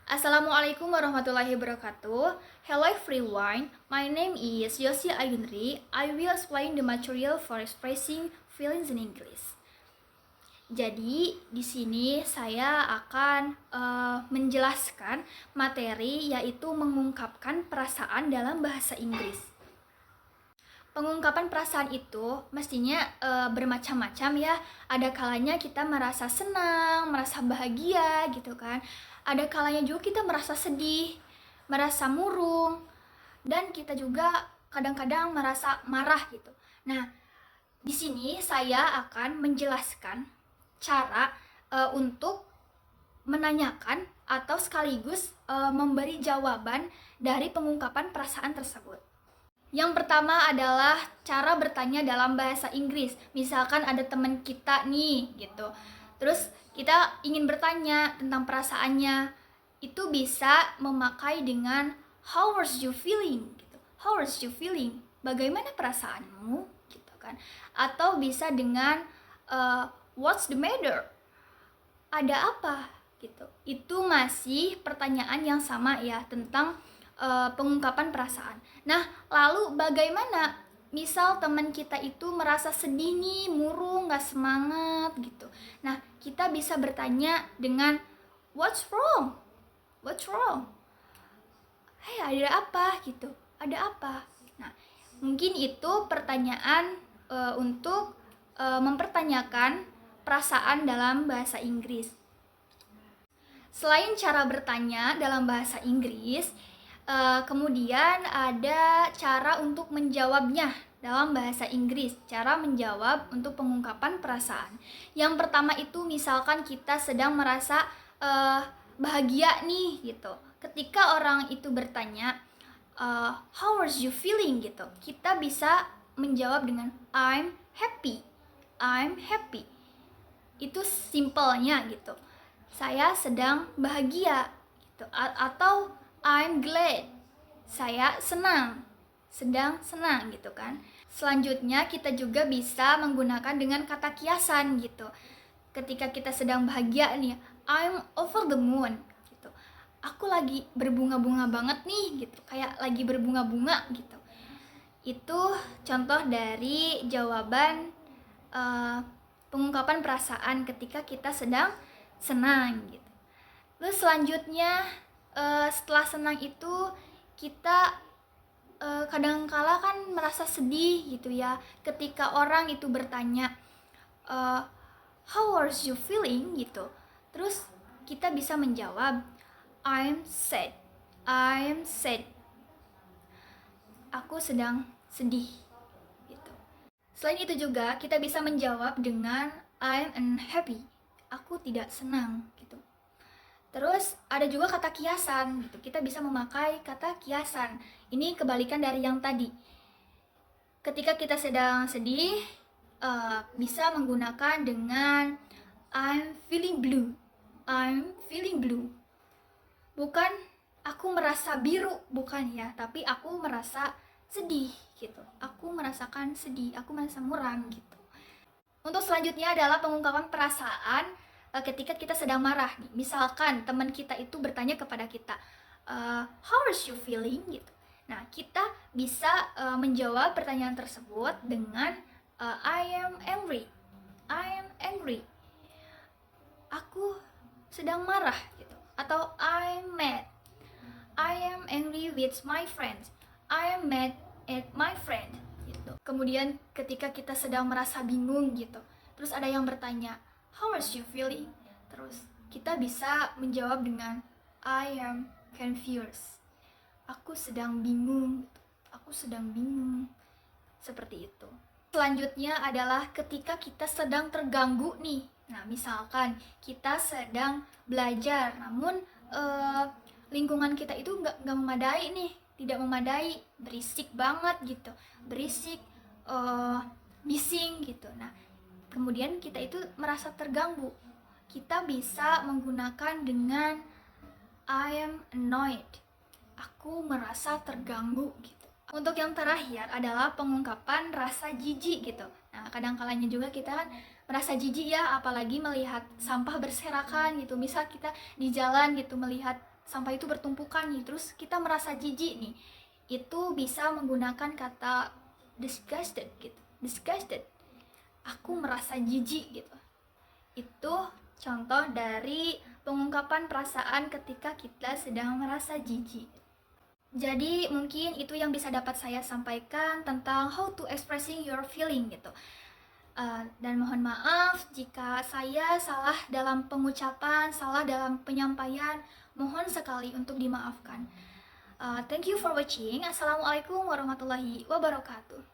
Assalamualaikum warahmatullahi wabarakatuh. Hello everyone, my name is Yosi Ayunri. I will explain the material for expressing feelings in English. Jadi di sini saya akan menjelaskan materi yaitu mengungkapkan perasaan dalam bahasa Inggris. Pengungkapan perasaan itu mestinya bermacam-macam ya. Ada kalanya kita merasa senang, merasa bahagia gitu kan. Ada kalanya juga kita merasa sedih, merasa murung, dan kita juga kadang-kadang merasa marah gitu. Nah, di sini saya akan menjelaskan cara untuk menanyakan atau sekaligus memberi jawaban dari pengungkapan perasaan tersebut. Yang pertama adalah cara bertanya dalam bahasa Inggris. Misalkan ada teman kita nih gitu. Terus kita ingin bertanya tentang perasaannya. Itu bisa memakai dengan how are you feeling gitu. How are you feeling? Bagaimana perasaanmu gitu kan. Atau bisa dengan what's the matter? Ada apa gitu. Itu masih pertanyaan yang sama ya tentang pengungkapan perasaan. Nah, lalu bagaimana misal teman kita itu merasa sedih nih, murung, gak semangat gitu. Nah, kita bisa bertanya dengan what's wrong? What's wrong? Hey, ada apa gitu? Ada apa? Nah, mungkin itu pertanyaan untuk mempertanyakan perasaan dalam bahasa Inggris. Selain cara bertanya dalam bahasa Inggris, kemudian ada cara untuk menjawabnya dalam bahasa Inggris. Cara menjawab untuk pengungkapan perasaan. Yang pertama itu misalkan kita sedang merasa bahagia nih gitu. Ketika orang itu bertanya, how are you feeling gitu, kita bisa menjawab dengan I'm happy. I'm happy. Itu simpelnya gitu. Saya sedang bahagia gitu. Atau I'm glad. Saya senang. Sedang senang gitu kan. Selanjutnya kita juga bisa menggunakan dengan kata kiasan gitu. Ketika kita sedang bahagia nih, I'm over the moon gitu. Aku lagi berbunga-bunga banget nih gitu. Kayak lagi berbunga-bunga gitu. Itu contoh dari jawaban pengungkapan perasaan ketika kita sedang senang gitu. Terus selanjutnya setelah senang itu kita kadangkala kan merasa sedih gitu ya. Ketika orang itu bertanya how are you feeling gitu. Terus kita bisa menjawab I'm sad. I'm sad. Aku sedang sedih gitu. Selain itu juga kita bisa menjawab dengan I'm unhappy. Aku tidak senang gitu. Terus ada juga kata kiasan gitu. Kita bisa memakai kata kiasan. Ini kebalikan dari yang tadi. Ketika kita sedang sedih, bisa menggunakan dengan I'm feeling blue. I'm feeling blue. Bukan aku merasa biru, bukan ya, tapi aku merasa sedih gitu. Aku merasakan sedih, aku merasa muram gitu. Untuk selanjutnya adalah pengungkapan perasaan ketika kita sedang marah nih. Misalkan teman kita itu bertanya kepada kita, how are you feeling gitu. Nah, kita bisa menjawab pertanyaan tersebut dengan I am angry. I am angry. Aku sedang marah gitu. Atau I'm mad. I am angry with my friends. I am mad at my friend gitu. Kemudian ketika kita sedang merasa bingung gitu, terus ada yang bertanya, how are you feeling? Terus kita bisa menjawab dengan I am confused. Aku sedang bingung. Aku sedang bingung. Seperti itu. Selanjutnya adalah ketika kita sedang terganggu nih. Nah, misalkan kita sedang belajar, namun lingkungan kita itu nggak memadai nih, tidak memadai, berisik banget gitu, berisik, bising gitu. Nah, kemudian kita itu merasa terganggu. Kita bisa menggunakan dengan I am annoyed. Aku merasa terganggu gitu. Untuk yang terakhir adalah pengungkapan rasa jijik gitu. Nah, kadang-kalanya juga kita kan merasa jijik ya, apalagi melihat sampah berserakan gitu. Misal kita di jalan gitu melihat sampah itu bertumpukan nih, terus kita merasa jijik nih, itu bisa menggunakan kata disgusted gitu. Disgusted, aku merasa jijik gitu. Itu contoh dari pengungkapan perasaan ketika kita sedang merasa jijik. Jadi mungkin itu yang bisa dapat saya sampaikan tentang how to expressing your feeling gitu. Dan mohon maaf jika saya salah dalam pengucapan, salah dalam penyampaian, mohon sekali untuk dimaafkan. Thank you for watching. Assalamualaikum warahmatullahi wabarakatuh.